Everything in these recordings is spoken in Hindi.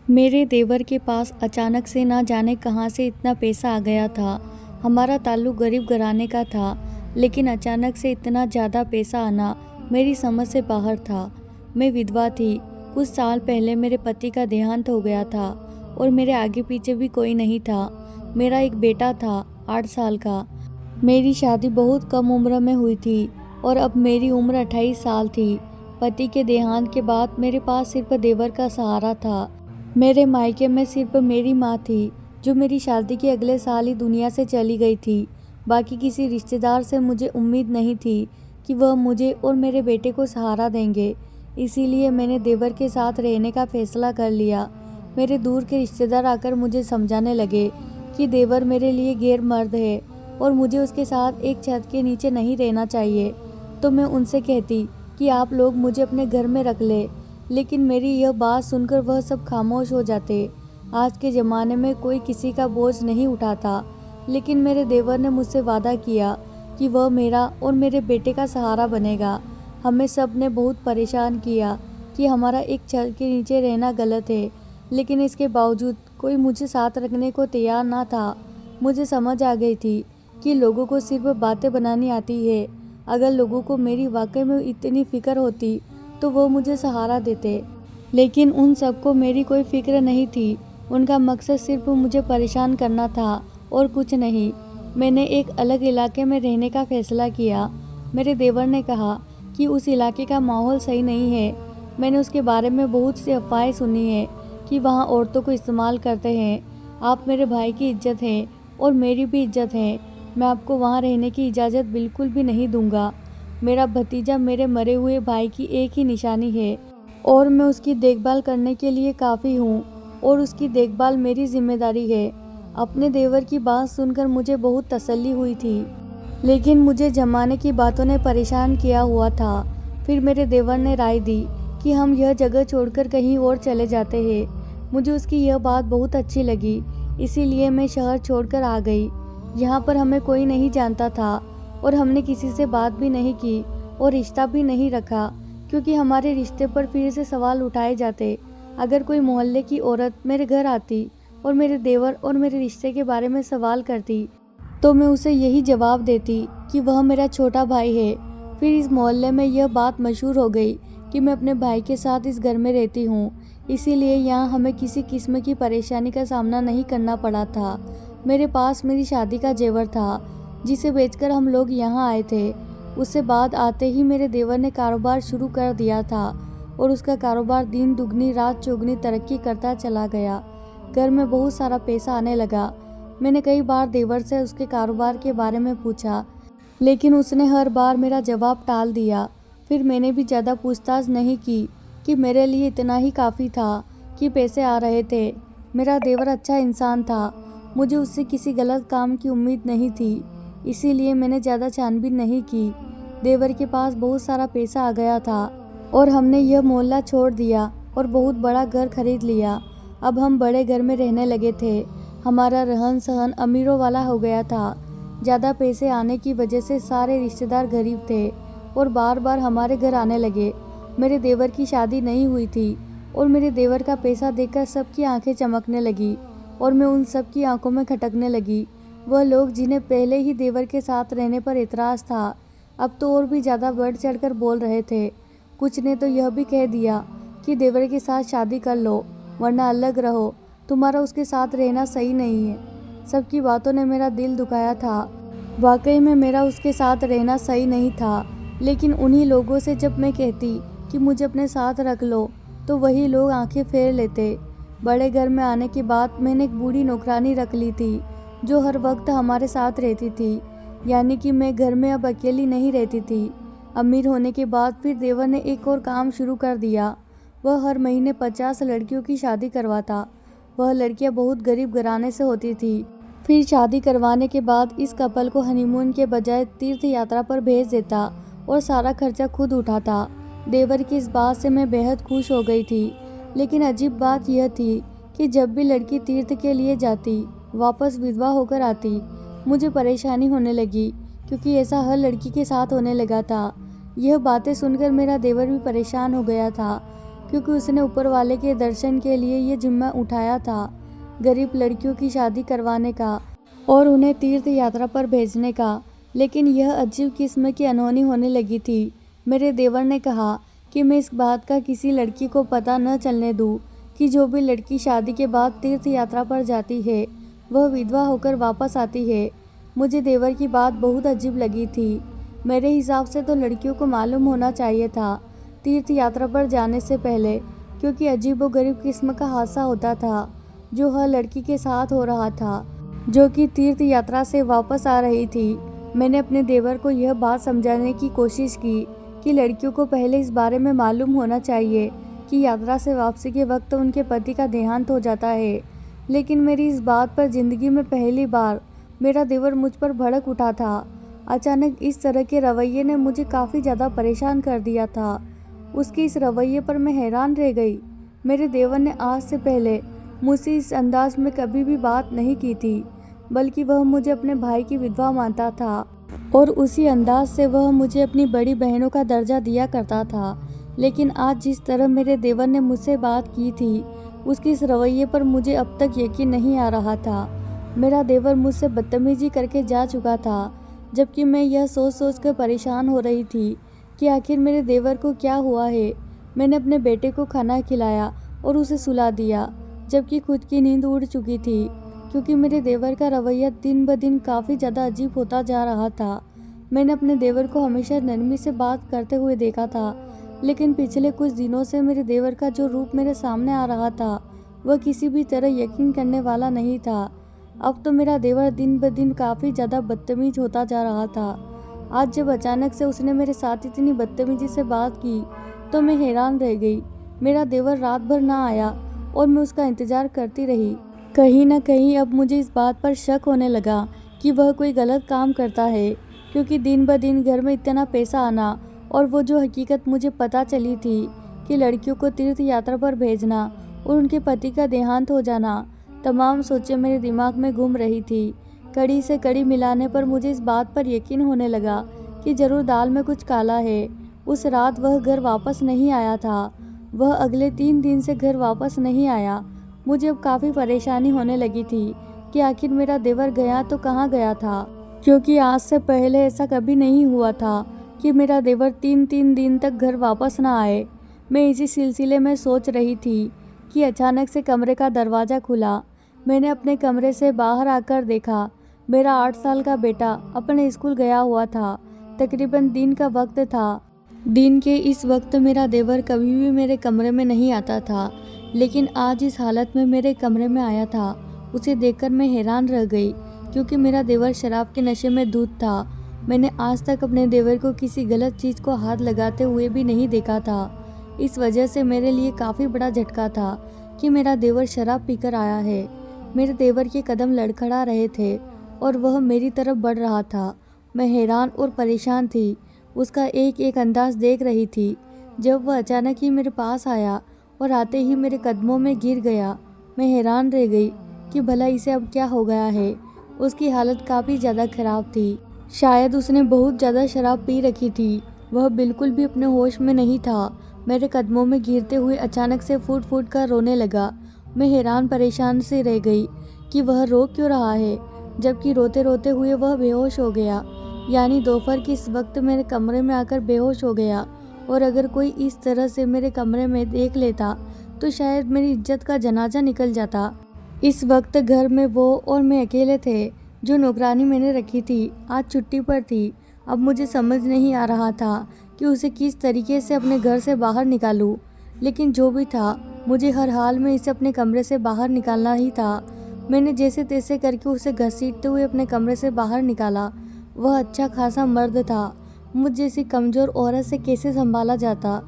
मेरे देवर के पास अचानक से ना जाने कहाँ से इतना पैसा आ गया था। हमारा ताल्लुक गरीब घराने का था, लेकिन अचानक से इतना ज़्यादा पैसा आना मेरी समझ से बाहर था। मैं विधवा थी। कुछ साल पहले मेरे पति का देहांत हो गया था और मेरे आगे पीछे भी कोई नहीं था। मेरा एक बेटा था, 8 साल का। मेरी शादी बहुत कम उम्र में हुई थी और अब मेरी उम्र 28 साल थी। पति के देहांत के बाद मेरे पास सिर्फ देवर का सहारा था। मेरे मायके में सिर्फ मेरी माँ थी, जो मेरी शादी के अगले साल ही दुनिया से चली गई थी। बाकी किसी रिश्तेदार से मुझे उम्मीद नहीं थी कि वह मुझे और मेरे बेटे को सहारा देंगे। इसीलिए मैंने देवर के साथ रहने का फैसला कर लिया। मेरे दूर के रिश्तेदार आकर मुझे समझाने लगे कि देवर मेरे लिए गैर मर्द है और मुझे उसके साथ एक छत के नीचे नहीं रहना चाहिए। तो मैं उनसे कहती कि आप लोग मुझे अपने घर में रख ले, लेकिन मेरी यह बात सुनकर वह सब खामोश हो जाते। आज के ज़माने में कोई किसी का बोझ नहीं उठाता, लेकिन मेरे देवर ने मुझसे वादा किया कि वह मेरा और मेरे बेटे का सहारा बनेगा। हमें सब ने बहुत परेशान किया कि हमारा एक छत के नीचे रहना गलत है, लेकिन इसके बावजूद कोई मुझे साथ रखने को तैयार ना था। मुझे समझ आ गई थी कि लोगों को सिर्फ बातें बनानी आती है। अगर लोगों को मेरी वाकई में इतनी फ़िक्र होती तो वो मुझे सहारा देते, लेकिन उन सबको मेरी कोई फ़िक्र नहीं थी। उनका मकसद सिर्फ मुझे परेशान करना था और कुछ नहीं। मैंने एक अलग इलाके में रहने का फ़ैसला किया। मेरे देवर ने कहा कि उस इलाके का माहौल सही नहीं है। मैंने उसके बारे में बहुत सी अफवाहें सुनी हैं कि वहाँ औरतों को इस्तेमाल करते हैं। आप मेरे भाई की इज्जत हैं और मेरी भी इज्जत है। मैं आपको वहाँ रहने की इजाज़त बिल्कुल भी नहीं दूंगा। मेरा भतीजा मेरे मरे हुए भाई की एक ही निशानी है और मैं उसकी देखभाल करने के लिए काफ़ी हूँ और उसकी देखभाल मेरी जिम्मेदारी है। अपने देवर की बात सुनकर मुझे बहुत तसल्ली हुई थी, लेकिन मुझे जमाने की बातों ने परेशान किया हुआ था। फिर मेरे देवर ने राय दी कि हम यह जगह छोड़कर कहीं और चले जाते हैं। मुझे उसकी यह बात बहुत अच्छी लगी, इसीलिए मैं शहर छोड़कर आ गई। यहाँ पर हमें कोई नहीं जानता था और हमने किसी से बात भी नहीं की और रिश्ता भी नहीं रखा, क्योंकि हमारे रिश्ते पर फिर से सवाल उठाए जाते। अगर कोई मोहल्ले की औरत मेरे घर आती और मेरे देवर और मेरे रिश्ते के बारे में सवाल करती, तो मैं उसे यही जवाब देती कि वह मेरा छोटा भाई है। फिर इस मोहल्ले में यह बात मशहूर हो गई कि मैं अपने भाई के साथ इस घर में रहती हूँ। इसीलिए यहाँ हमें किसी किस्म की परेशानी का सामना नहीं करना पड़ा था। मेरे पास मेरी शादी का जेवर था, जिसे बेचकर हम लोग यहाँ आए थे। उससे बाद आते ही मेरे देवर ने कारोबार शुरू कर दिया था और उसका कारोबार दिन दुगनी रात चौगुनी तरक्की करता चला गया। घर में बहुत सारा पैसा आने लगा। मैंने कई बार देवर से उसके कारोबार के बारे में पूछा, लेकिन उसने हर बार मेरा जवाब टाल दिया। फिर मैंने भी ज़्यादा पूछताछ नहीं की कि मेरे लिए इतना ही काफ़ी था कि पैसे आ रहे थे। मेरा देवर अच्छा इंसान था। मुझे उससे किसी गलत काम की उम्मीद नहीं थी, इसीलिए मैंने ज़्यादा छानबीन नहीं की। देवर के पास बहुत सारा पैसा आ गया था और हमने यह मोहल्ला छोड़ दिया और बहुत बड़ा घर खरीद लिया। अब हम बड़े घर में रहने लगे थे। हमारा रहन सहन अमीरों वाला हो गया था। ज़्यादा पैसे आने की वजह से सारे रिश्तेदार गरीब थे और बार बार हमारे घर आने लगे। मेरे देवर की शादी नहीं हुई थी और मेरे देवर का पैसा देखकर सबकी आंखें चमकने लगी और मैं उन सब की आंखों में खटकने लगी। वह लोग जिन्हें पहले ही देवर के साथ रहने पर एतराज़ था, अब तो और भी ज़्यादा बढ़ चढ़कर बोल रहे थे। कुछ ने तो यह भी कह दिया कि देवर के साथ शादी कर लो, वरना अलग रहो, तुम्हारा उसके साथ रहना सही नहीं है। सबकी बातों ने मेरा दिल दुखाया था। वाकई में मेरा उसके साथ रहना सही नहीं था, लेकिन उन्हीं लोगों से जब मैं कहती कि मुझे अपने साथ रख लो, तो वही लोग आंखें फेर लेते। बड़े घर में आने के बाद मैंने एक बूढ़ी नौकरानी रख ली थी, जो हर वक्त हमारे साथ रहती थी, यानी कि मैं घर में अब अकेली नहीं रहती थी। अमीर होने के बाद फिर देवर ने एक और काम शुरू कर दिया। वह हर महीने 50 लड़कियों की शादी करवाता। वह लड़कियां बहुत गरीब घराने से होती थी। फिर शादी करवाने के बाद इस कपल को हनीमून के बजाय तीर्थ यात्रा पर भेज देता और सारा खर्चा खुद उठाता। देवर की इस बात से मैं बेहद खुश हो गई थी, लेकिन अजीब बात यह थी कि जब भी लड़की तीर्थ के लिए जाती, वापस विधवा होकर आती। मुझे परेशानी होने लगी, क्योंकि ऐसा हर लड़की के साथ होने लगा था। यह बातें सुनकर मेरा देवर भी परेशान हो गया था। क्योंकि उसने ऊपर वाले के दर्शन के लिए ये जिम्मा उठाया था गरीब लड़कियों की शादी करवाने का और उन्हें तीर्थ यात्रा पर भेजने का। लेकिन यह अजीब किस्म की अनहोनी होने लगी थी। मेरे देवर ने कहा कि मैं इस बात का किसी लड़की को पता न चलने दूँ कि जो भी लड़की शादी के बाद तीर्थ यात्रा पर जाती है वह विधवा होकर वापस आती है। मुझे देवर की बात बहुत अजीब लगी थी। मेरे हिसाब से तो लड़कियों को मालूम होना चाहिए था तीर्थ यात्रा पर जाने से पहले, क्योंकि अजीबोगरीब किस्म का हादसा होता था जो हर लड़की के साथ हो रहा था जो कि तीर्थ यात्रा से वापस आ रही थी। मैंने अपने देवर को यह बात समझाने की कोशिश की कि लड़कियों को पहले इस बारे में मालूम होना चाहिए कि यात्रा से वापसी के वक्त उनके पति का देहांत हो जाता है। लेकिन मेरी इस बात पर ज़िंदगी में पहली बार मेरा देवर मुझ पर भड़क उठा था। अचानक इस तरह के रवैये ने मुझे काफ़ी ज़्यादा परेशान कर दिया था। उसके इस रवैये पर मैं हैरान रह गई। मेरे देवर ने आज से पहले मुझसे इस अंदाज में कभी भी बात नहीं की थी, बल्कि वह मुझे अपने भाई की विधवा मानता था और उसी अंदाज से वह मुझे अपनी बड़ी बहनों का दर्जा दिया करता था। लेकिन आज जिस तरह मेरे देवर ने मुझसे बात की थी उसके इस रवैये पर मुझे अब तक यकीन नहीं आ रहा था। मेरा देवर मुझसे बदतमीजी करके जा चुका था, जबकि मैं यह सोच सोच कर परेशान हो रही थी कि आखिर मेरे देवर को क्या हुआ है। मैंने अपने बेटे को खाना खिलाया और उसे सुला दिया, जबकि खुद की नींद उड़ चुकी थी, क्योंकि मेरे देवर का रवैया दिन ब दिन काफ़ी ज़्यादा अजीब होता जा रहा था। मैंने अपने देवर को हमेशा नरमी से बात करते हुए देखा था, लेकिन पिछले कुछ दिनों से मेरे देवर का जो रूप मेरे सामने आ रहा था वह किसी भी तरह यकीन करने वाला नहीं था। अब तो मेरा देवर दिन ब दिन काफ़ी ज़्यादा बदतमीज होता जा रहा था। आज जब अचानक से उसने मेरे साथ इतनी बदतमीजी से बात की तो मैं हैरान रह गई। मेरा देवर रात भर ना आया और मैं उसका इंतज़ार करती रही। कहीं ना कहीं अब मुझे इस बात पर शक होने लगा कि वह कोई गलत काम करता है, क्योंकि दिन ब दिन घर में इतना पैसा आना और वो जो हकीकत मुझे पता चली थी कि लड़कियों को तीर्थ यात्रा पर भेजना और उनके पति का देहांत हो जाना, तमाम सोचें मेरे दिमाग में घूम रही थी। कड़ी से कड़ी मिलाने पर मुझे इस बात पर यकीन होने लगा कि ज़रूर दाल में कुछ काला है। उस रात वह घर वापस नहीं आया था। वह अगले 3 दिन से घर वापस नहीं आया। मुझे अब काफ़ी परेशानी होने लगी थी कि आखिर मेरा देवर गया तो कहाँ गया था, क्योंकि आज से पहले ऐसा कभी नहीं हुआ था कि मेरा देवर 3-3 दिन तक घर वापस ना आए। मैं इसी सिलसिले में सोच रही थी कि अचानक से कमरे का दरवाज़ा खुला। मैंने अपने कमरे से बाहर आकर देखा। मेरा 8 साल का बेटा अपने स्कूल गया हुआ था। तकरीबन दिन का वक्त था। दिन के इस वक्त मेरा देवर कभी भी मेरे कमरे में नहीं आता था, लेकिन आज इस हालत में मेरे कमरे में आया था। उसे देखकर मैं हैरान रह गई, क्योंकि मेरा देवर शराब के नशे में धुत था। मैंने आज तक अपने देवर को किसी गलत चीज़ को हाथ लगाते हुए भी नहीं देखा था। इस वजह से मेरे लिए काफ़ी बड़ा झटका था कि मेरा देवर शराब पीकर आया है। मेरे देवर के कदम लड़खड़ा रहे थे और वह मेरी तरफ बढ़ रहा था। मैं हैरान और परेशान थी, उसका एक एक अंदाज देख रही थी। जब वह अचानक ही मेरे पास आया और आते ही मेरे कदमों में गिर गया, मैं हैरान रह गई कि भला इसे अब क्या हो गया है। उसकी हालत काफ़ी ज़्यादा ख़राब थी। शायद उसने बहुत ज़्यादा शराब पी रखी थी। वह बिल्कुल भी अपने होश में नहीं था। मेरे कदमों में गिरते हुए अचानक से फूट फूट कर रोने लगा। मैं हैरान परेशान से रह गई कि वह रो क्यों रहा है, जबकि रोते रोते हुए वह बेहोश हो गया। यानी दोपहर के इस वक्त मेरे कमरे में आकर बेहोश हो गया। और अगर कोई इस तरह से मेरे कमरे में देख लेता तो शायद मेरी इज्जत का जनाजा निकल जाता। इस वक्त घर में वो और मैं अकेले थे। जो नौकरानी मैंने रखी थी आज छुट्टी पर थी। अब मुझे समझ नहीं आ रहा था कि उसे किस तरीके से अपने घर से बाहर निकालूं। लेकिन जो भी था, मुझे हर हाल में इसे अपने कमरे से बाहर निकालना ही था। मैंने जैसे तैसे करके उसे घसीटते हुए अपने कमरे से बाहर निकाला। वह अच्छा खासा मर्द था। मुझ जैसी कमज़ोर औरत से कैसे संभाला जाता।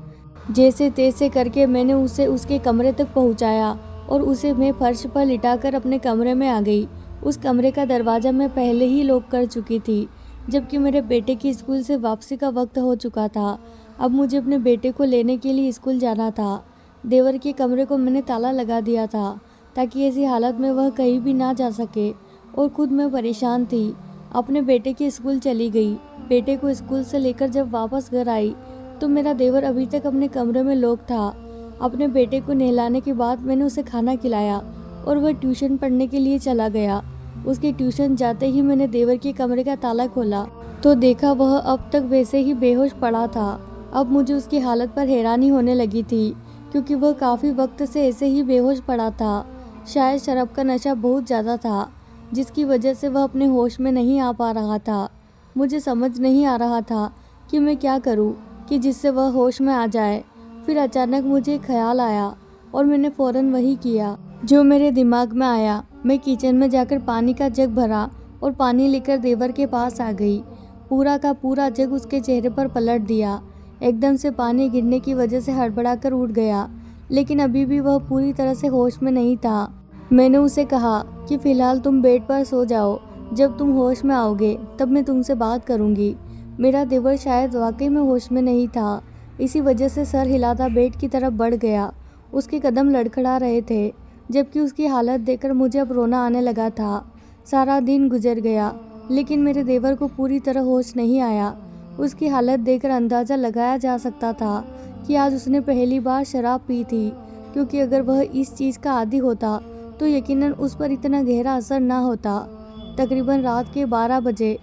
जैसे तैसे करके मैंने उसे उसके कमरे तक पहुंचाया और उसे मैं फर्श पर लिटाकर अपने कमरे में आ गई। उस कमरे का दरवाज़ा मैं पहले ही लॉक कर चुकी थी, जबकि मेरे बेटे की स्कूल से वापसी का वक्त हो चुका था। अब मुझे अपने बेटे को लेने के लिए स्कूल जाना था। देवर के कमरे को मैंने ताला लगा दिया था ताकि ऐसी हालत में वह कहीं भी ना जा सके, और खुद मैं परेशान थी। अपने बेटे के स्कूल चली गई। बेटे को स्कूल से लेकर जब वापस घर आई तो मेरा देवर अभी तक अपने कमरे में लॉक था। अपने बेटे को नहलाने के बाद मैंने उसे खाना खिलाया और वह ट्यूशन पढ़ने के लिए चला गया। उसके ट्यूशन जाते ही मैंने देवर के कमरे का ताला खोला तो देखा वह अब तक वैसे ही बेहोश पड़ा था। अब मुझे उसकी हालत पर हैरानी होने लगी थी, क्योंकि वह काफ़ी वक्त से ऐसे ही बेहोश पड़ा था। शायद शराब का नशा बहुत ज़्यादा था, जिसकी वजह से वह अपने होश में नहीं आ पा रहा था। मुझे समझ नहीं आ रहा था कि मैं क्या करूं कि जिससे वह होश में आ जाए। फिर अचानक मुझे एक ख्याल आया और मैंने फ़ौरन वही किया जो मेरे दिमाग में आया। मैं किचन में जाकर पानी का जग भरा और पानी लेकर देवर के पास आ गई। पूरा का पूरा जग उसके चेहरे पर पलट दिया। एकदम से पानी गिरने की वजह से हड़बड़ाकर उठ गया, लेकिन अभी भी वह पूरी तरह से होश में नहीं था। मैंने उसे कहा कि फ़िलहाल तुम बेड पर सो जाओ, जब तुम होश में आओगे तब मैं तुमसे बात करूंगी। मेरा देवर शायद वाकई में होश में नहीं था, इसी वजह से सर हिलाता बेड की तरफ बढ़ गया। उसके कदम लड़खड़ा रहे थे, जबकि उसकी हालत देखकर मुझे अब रोना आने लगा था। सारा दिन गुजर गया, लेकिन मेरे देवर को पूरी तरह होश नहीं आया। उसकी हालत देखकर अंदाज़ा लगाया जा सकता था कि आज उसने पहली बार शराब पी थी, क्योंकि अगर वह इस चीज़ का आदी होता तो यकीनन उस पर इतना गहरा असर ना होता। तकरीबन रात के 12 बजे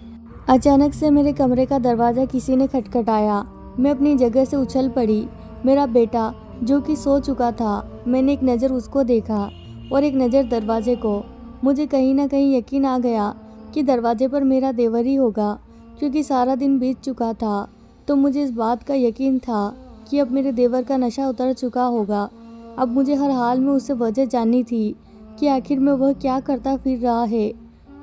अचानक से मेरे कमरे का दरवाज़ा किसी ने खटखटाया। मैं अपनी जगह से उछल पड़ी। मेरा बेटा, जो कि सो चुका था, मैंने एक नज़र उसको देखा और एक नज़र दरवाजे को। मुझे कहीं ना कहीं यकीन आ गया कि दरवाजे पर मेरा देवर ही होगा, क्योंकि सारा दिन बीत चुका था। तो मुझे इस बात का यकीन था कि अब मेरे देवर का नशा उतर चुका होगा। अब मुझे हर हाल में उससे वजह जाननी थी कि आखिर में वह क्या करता फिर रहा है।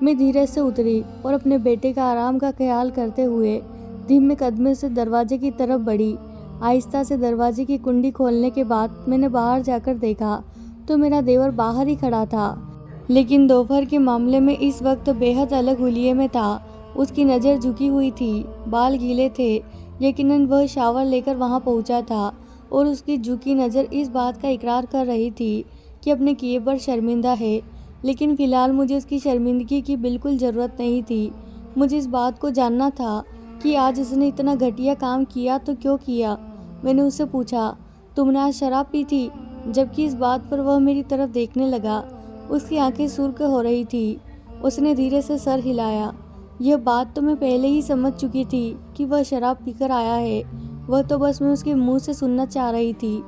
मैं धीरे से उतरी और अपने बेटे का आराम का ख्याल करते हुए धीमे कदमों से दरवाजे की तरफ बढ़ी। आहिस्ता से दरवाजे की कुंडी खोलने के बाद मैंने बाहर जाकर देखा तो मेरा देवर बाहर ही खड़ा था, लेकिन दोपहर के मामले में इस वक्त बेहद अलग हुलिये में था। उसकी नज़र झुकी हुई थी, बाल गीले थे। यकीनन वह शावर लेकर वहां पहुंचा था और उसकी झुकी नज़र इस बात का इकरार कर रही थी कि अपने किए पर शर्मिंदा है। लेकिन फ़िलहाल मुझे उसकी शर्मिंदगी की बिल्कुल ज़रूरत नहीं थी। मुझे इस बात को जानना था कि आज उसने इतना घटिया काम किया तो क्यों किया। मैंने उससे पूछा, तुमने आज शराब पी थी? जबकि इस बात पर वह मेरी तरफ देखने लगा। उसकी आंखें सुर्ख हो रही थी। उसने धीरे से सर हिलाया। यह बात तो मैं पहले ही समझ चुकी थी कि वह शराब पीकर आया है। वह तो बस मैं उसके मुंह से सुनना चाह रही थी।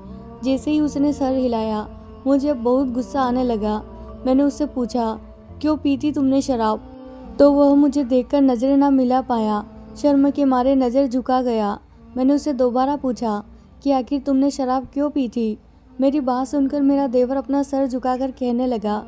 जैसे ही उसने सर हिलाया, मुझे अब बहुत गुस्सा आने लगा। मैंने उससे पूछा, क्यों पी थी तुमने शराब? तो वह मुझे देखकर नज़रें ना मिला पाया। शर्म के मारे नज़र झुका गया। मैंने उससे दोबारा पूछा कि आखिर तुमने शराब क्यों पी थी? मेरी बात सुनकर मेरा देवर अपना सर झुकाकर कहने लगा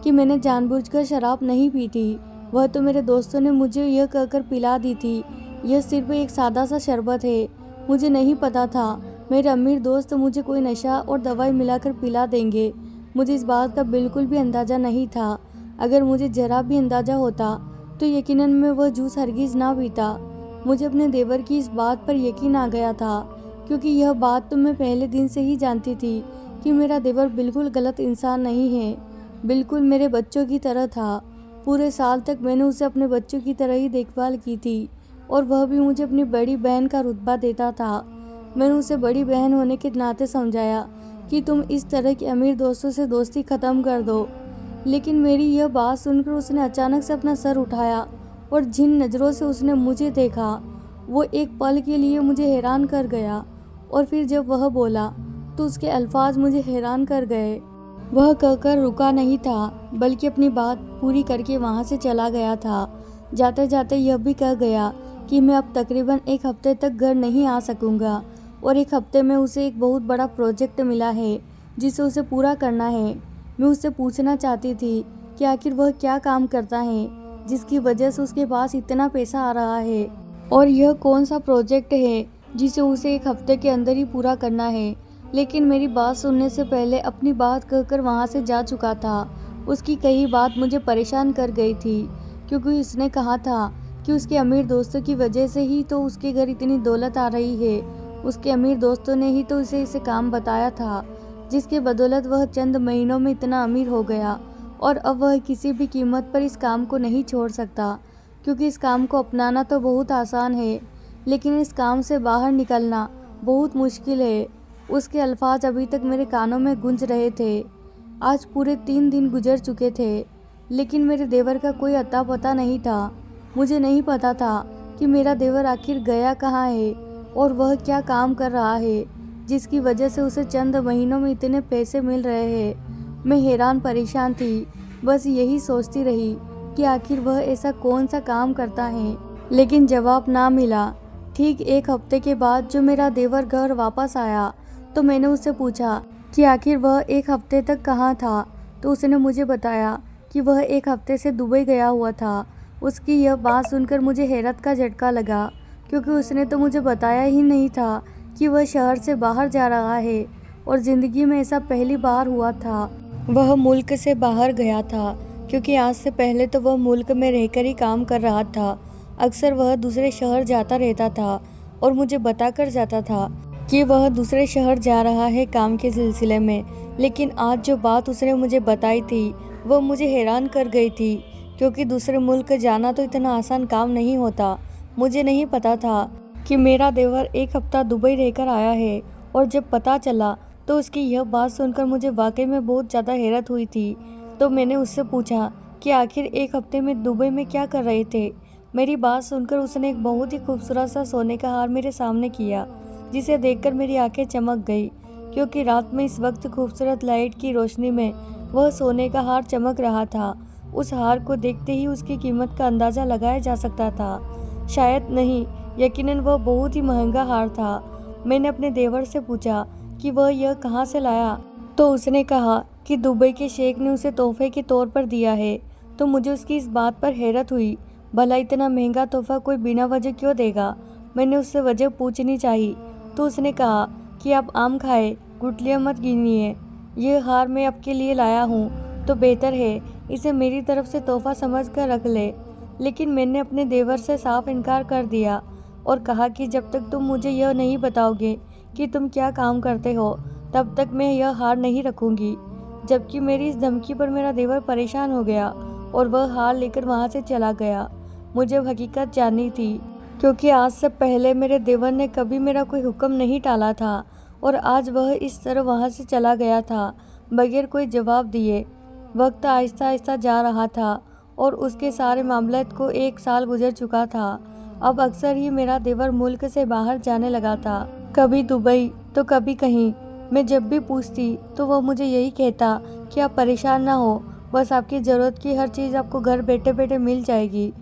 कि मैंने जानबूझकर शराब नहीं पी थी। वह तो मेरे दोस्तों ने मुझे यह कहकर पिला दी थी, यह सिर्फ एक सादा सा शरबत है। मुझे नहीं पता था मेरे अमीर दोस्त मुझे कोई नशा और दवाई मिलाकर पिला देंगे। मुझे इस बात का बिल्कुल भी अंदाज़ा नहीं था। अगर मुझे ज़रा भी अंदाज़ा होता तो यकीनन मैं वह जूस हरगिज़ ना पीता। मुझे अपने देवर की इस बात पर यकीन आ गया था, क्योंकि यह बात तो मैं पहले दिन से ही जानती थी कि मेरा देवर बिल्कुल गलत इंसान नहीं है, बिल्कुल मेरे बच्चों की तरह था। पूरे साल तक मैंने उसे अपने बच्चों की तरह ही देखभाल की थी और वह भी मुझे अपनी बड़ी बहन का रुतबा देता था। मैंने उसे बड़ी बहन होने के नाते समझाया कि तुम इस तरह के अमीर दोस्तों से दोस्ती ख़त्म कर दो। लेकिन मेरी यह बात सुनकर उसने अचानक से अपना सर उठाया और जिन नज़रों से उसने मुझे देखा वो एक पल के लिए मुझे हैरान कर गया। और फिर जब वह बोला तो उसके अल्फाज मुझे हैरान कर गए। वह कहकर रुका नहीं था, बल्कि अपनी बात पूरी करके वहाँ से चला गया था। जाते जाते यह भी कह गया कि मैं अब तकरीबन एक हफ्ते तक घर नहीं आ सकूँगा और एक हफ्ते में उसे एक बहुत बड़ा प्रोजेक्ट मिला है जिसे उसे पूरा करना है। मैं उससे पूछना चाहती थी कि आखिर वह क्या काम करता है जिसकी वजह से उसके पास इतना पैसा आ रहा है, और यह कौन सा प्रोजेक्ट है जिसे उसे एक हफ्ते के अंदर ही पूरा करना है। लेकिन मेरी बात सुनने से पहले अपनी बात कहकर वहाँ से जा चुका था। उसकी कही बात मुझे परेशान कर गई थी, क्योंकि उसने कहा था कि उसके अमीर दोस्तों की वजह से ही तो उसके घर इतनी दौलत आ रही है। उसके अमीर दोस्तों ने ही तो उसे इसे काम बताया था, जिसके बदौलत वह चंद महीनों में इतना अमीर हो गया। और अब वह किसी भी कीमत पर इस काम को नहीं छोड़ सकता, क्योंकि इस काम को अपनाना तो बहुत आसान है, लेकिन इस काम से बाहर निकलना बहुत मुश्किल है। उसके अल्फाज अभी तक मेरे कानों में गूंज रहे थे। आज पूरे 3 दिन गुजर चुके थे, लेकिन मेरे देवर का कोई अता पता नहीं था। मुझे नहीं पता था कि मेरा देवर आखिर गया कहाँ है और वह क्या काम कर रहा है, जिसकी वजह से उसे चंद महीनों में इतने पैसे मिल रहे हैं। मैं हैरान परेशान थी, बस यही सोचती रही कि आखिर वह ऐसा कौन सा काम करता है, लेकिन जवाब ना मिला। ठीक 1 हफ्ते के बाद जो मेरा देवर घर वापस आया तो मैंने उससे पूछा कि आखिर वह 1 हफ्ते तक कहाँ था, तो उसने मुझे बताया कि वह 1 हफ्ते से दुबई गया हुआ था। उसकी यह बात सुनकर मुझे हैरत का झटका लगा, क्योंकि उसने तो मुझे बताया ही नहीं था कि वह शहर से बाहर जा रहा है, और ज़िंदगी में ऐसा पहली बार हुआ था। वह मुल्क से बाहर गया था, क्योंकि आज से पहले तो वह मुल्क में रहकर ही काम कर रहा था। अक्सर वह दूसरे शहर जाता रहता था और मुझे बताकर जाता था कि वह दूसरे शहर जा रहा है काम के सिलसिले में। लेकिन आज जो बात उसने मुझे बताई थी वह मुझे हैरान कर गई थी, क्योंकि दूसरे मुल्क जाना तो इतना आसान काम नहीं होता। मुझे नहीं पता था कि मेरा देवर 1 हफ्ता दुबई रहकर आया है, और जब पता चला तो उसकी यह बात सुनकर मुझे वाकई में बहुत ज़्यादा हैरत हुई थी। तो मैंने उससे पूछा कि आखिर 1 हफ्ते में दुबई में क्या कर रहे थे। मेरी बात सुनकर उसने एक बहुत ही खूबसूरत सा सोने का हार मेरे सामने किया, जिसे देखकर मेरी आंखें चमक गई, क्योंकि रात में इस वक्त खूबसूरत लाइट की रोशनी में वह सोने का हार चमक रहा था। उस हार को देखते ही उसकी कीमत का अंदाज़ा लगाया जा सकता था। शायद नहीं, यकीनन वह बहुत ही महंगा हार था। मैंने अपने देवर से पूछा कि वह यह कहाँ से लाया, तो उसने कहा कि दुबई के शेख ने उसे तोहफे के तौर पर दिया है। तो मुझे उसकी इस बात पर हैरत हुई। भला इतना महंगा तोहफा कोई बिना वजह क्यों देगा। मैंने उससे वजह पूछनी चाहिए, तो उसने कहा कि आप आम खाए, गुठलियाँ मत गिनिए। यह हार मैं आपके लिए लाया हूँ, तो बेहतर है इसे मेरी तरफ से तोहफा समझ कर रख ले। लेकिन मैंने अपने देवर से साफ इनकार कर दिया और कहा कि जब तक तुम मुझे यह नहीं बताओगे कि तुम क्या काम करते हो, तब तक मैं यह हार नहीं रखूँगी। जबकि मेरी इस धमकी पर मेरा देवर परेशान हो गया और वह हार लेकर वहाँ से चला गया। मुझे हकीकत जाननी थी, क्योंकि आज से पहले मेरे देवर ने कभी मेरा कोई हुक्म नहीं टाला था, और आज वह इस तरह वहाँ से चला गया था बगैर कोई जवाब दिए। वक्त आहिस्ता आहिस्ता जा रहा था और उसके सारे मामले को 1 साल गुजर चुका था। अब अक्सर ही मेरा देवर मुल्क से बाहर जाने लगा था, कभी दुबई तो कभी कहीं। मैं जब भी पूछती तो वह मुझे यही कहता कि आप परेशान ना हो, बस आपकी ज़रूरत की हर चीज़ आपको घर बैठे बैठे मिल जाएगी।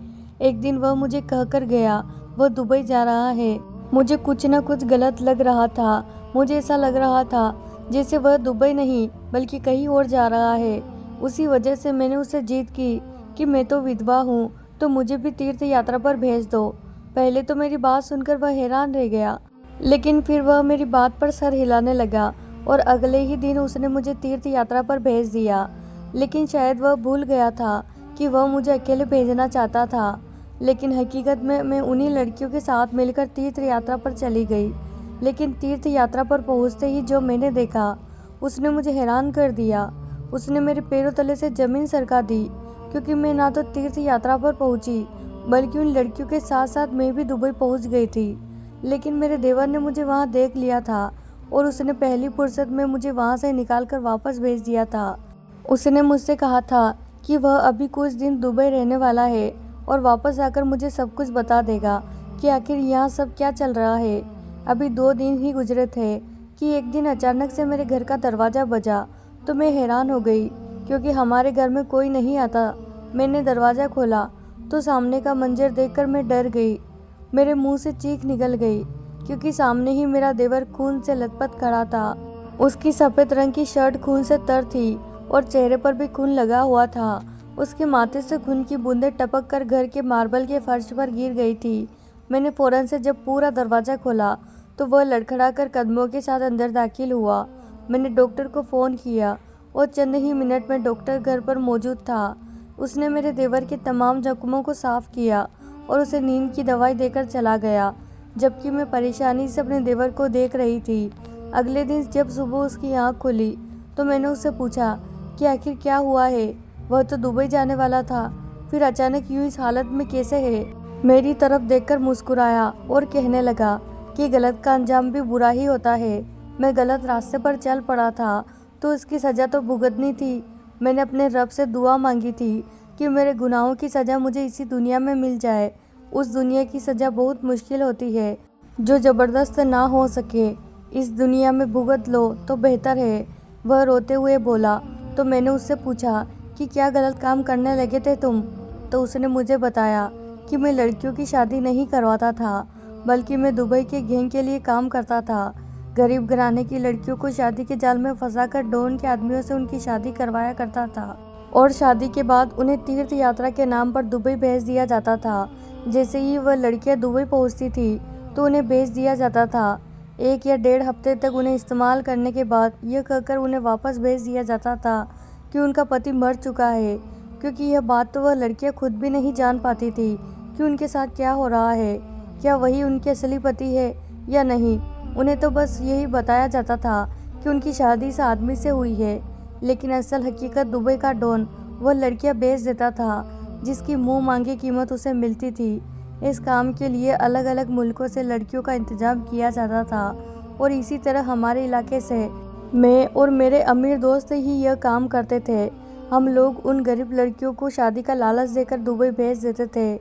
एक दिन वह मुझे कहकर गया वह दुबई जा रहा है। मुझे कुछ न कुछ गलत लग रहा था। मुझे ऐसा लग रहा था जैसे वह दुबई नहीं बल्कि कहीं और जा रहा है। उसी वजह से मैंने उससे जिद की कि मैं तो विधवा हूँ, तो मुझे भी तीर्थ यात्रा पर भेज दो। पहले तो मेरी बात सुनकर वह हैरान रह गया, लेकिन फिर वह मेरी बात पर सर हिलाने लगा और अगले ही दिन उसने मुझे तीर्थ यात्रा पर भेज दिया। लेकिन शायद वह भूल गया था कि वह मुझे अकेले भेजना चाहता था, लेकिन हकीकत में मैं उन्हीं लड़कियों के साथ मिलकर तीर्थ यात्रा पर चली गई। लेकिन तीर्थ यात्रा पर पहुंचते ही जो मैंने देखा उसने मुझे हैरान कर दिया। उसने मेरे पैरों तले से ज़मीन सरका दी, क्योंकि मैं ना तो तीर्थ यात्रा पर पहुंची बल्कि उन लड़कियों के साथ साथ मैं भी दुबई पहुंच गई थी। लेकिन मेरे देवर ने मुझे वहां देख लिया था और उसने पहली फुर्सत में मुझे वहां से निकाल कर वापस भेज दिया था। उसने मुझसे कहा था कि वह अभी कुछ दिन दुबई रहने वाला है और वापस आकर मुझे सब कुछ बता देगा कि आखिर यहाँ सब क्या चल रहा है। अभी 2 दिन ही गुजरे थे कि एक दिन अचानक से मेरे घर का दरवाज़ा बजा, तो मैं हैरान हो गई, क्योंकि हमारे घर में कोई नहीं आता। मैंने दरवाज़ा खोला तो सामने का मंजर देखकर मैं डर गई। मेरे मुंह से चीख निकल गई, क्योंकि सामने ही मेरा देवर खून से लथपथ खड़ा था। उसकी सफ़ेद रंग की शर्ट खून से तर थी और चेहरे पर भी खून लगा हुआ था। उसके माथे से खून की बूंदें टपक कर घर के मार्बल के फर्श पर गिर गई थी। मैंने फ़ौरन से जब पूरा दरवाज़ा खोला तो वह लड़खड़ा कर कदमों के साथ अंदर दाखिल हुआ। मैंने डॉक्टर को फ़ोन किया और चंद ही मिनट में डॉक्टर घर पर मौजूद था। उसने मेरे देवर के तमाम जख्मों को साफ़ किया और उसे नींद की दवाई देकर चला गया, जबकि मैं परेशानी से अपने देवर को देख रही थी। अगले दिन जब सुबह उसकी आँख खुली तो मैंने उससे पूछा कि आखिर क्या हुआ है। वह तो दुबई जाने वाला था, फिर अचानक यूँ इस हालत में कैसे है। मेरी तरफ देखकर मुस्कुराया और कहने लगा कि गलत का अंजाम भी बुरा ही होता है। मैं गलत रास्ते पर चल पड़ा था तो उसकी सज़ा तो भुगतनी थी। मैंने अपने रब से दुआ मांगी थी कि मेरे गुनाहों की सज़ा मुझे इसी दुनिया में मिल जाए। उस दुनिया की सज़ा बहुत मुश्किल होती है जो ज़बरदस्त ना हो सके। इस दुनिया में भुगत लो तो बेहतर है। वह रोते हुए बोला। तो मैंने उससे पूछा कि क्या गलत काम करने लगे थे तुम? तो उसने मुझे बताया कि मैं लड़कियों की शादी नहीं करवाता था, बल्कि मैं दुबई के गैंग के लिए काम करता था। गरीब घराने की लड़कियों को शादी के जाल में फंसाकर डॉन के आदमियों से उनकी शादी करवाया करता था और शादी के बाद उन्हें तीर्थ यात्रा के नाम पर दुबई भेज दिया जाता था। जैसे ही वह लड़कियां दुबई पहुंचती थी तो उन्हें भेज दिया जाता था। 1 या 1.5 हफ्ते तक उन्हें इस्तेमाल करने के बाद यह कहकर उन्हें वापस भेज दिया जाता था कि उनका पति मर चुका है, क्योंकि यह बात तो वह लड़कियां खुद भी नहीं जान पाती थी कि उनके साथ क्या हो रहा है, क्या वही उनके असली पति है या नहीं। उन्हें तो बस यही बताया जाता था कि उनकी शादी इस आदमी से हुई है, लेकिन असल हकीकत दुबई का डॉन वह लड़कियां बेच देता था जिसकी मुंह मांगी कीमत उसे मिलती थी। इस काम के लिए अलग अलग मुल्कों से लड़कियों का इंतजाम किया जाता था और इसी तरह हमारे इलाके से मैं और मेरे अमीर दोस्त ही यह काम करते थे। हम लोग उन गरीब लड़कियों को शादी का लालच देकर दुबई भेज देते थे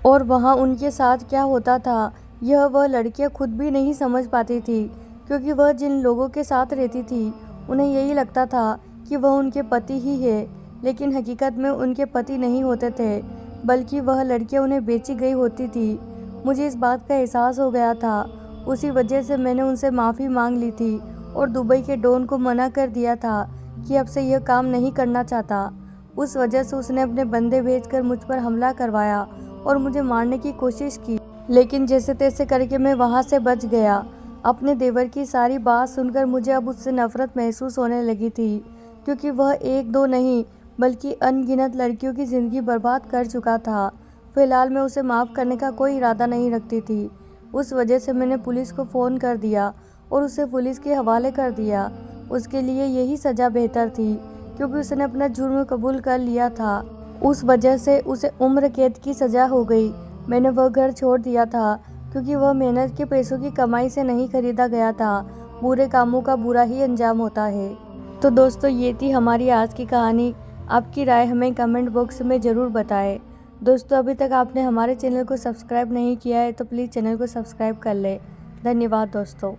और वहाँ उनके साथ क्या होता था यह वह लड़कियाँ खुद भी नहीं समझ पाती थी, क्योंकि वह जिन लोगों के साथ रहती थी उन्हें यही लगता था कि वह उनके पति ही है, लेकिन हकीकत में उनके पति नहीं होते थे, बल्कि वह लड़कियां उन्हें बेची गई होती थी। मुझे इस बात का एहसास हो गया था। उसी वजह से मैंने उनसे माफ़ी मांग ली थी और दुबई के डॉन को मना कर दिया था कि अब से यह काम नहीं करना चाहता। उस वजह से उसने अपने बंदे भेजकर मुझ पर हमला करवाया और मुझे मारने की कोशिश की, लेकिन जैसे तैसे करके मैं वहाँ से बच गया। अपने देवर की सारी बात सुनकर मुझे अब उससे नफरत महसूस होने लगी थी, क्योंकि वह 1-2 नहीं बल्कि अनगिनत लड़कियों की ज़िंदगी बर्बाद कर चुका था। फिलहाल मैं उसे माफ़ करने का कोई इरादा नहीं रखती थी। उस वजह से मैंने पुलिस को फ़ोन कर दिया और उसे पुलिस के हवाले कर दिया। उसके लिए यही सज़ा बेहतर थी, क्योंकि उसने अपना जुर्म कबूल कर लिया था। उस वजह से उसे उम्र कैद की सज़ा हो गई। मैंने वह घर छोड़ दिया था, क्योंकि वह मेहनत के पैसों की कमाई से नहीं खरीदा गया था। बुरे कामों का बुरा ही अंजाम होता है। तो दोस्तों, ये थी हमारी आज की कहानी। आपकी राय हमें कमेंट बॉक्स में ज़रूर बताएं। दोस्तों, अभी तक आपने हमारे चैनल को सब्सक्राइब नहीं किया है तो प्लीज़ चैनल को सब्सक्राइब कर लें। धन्यवाद दोस्तों।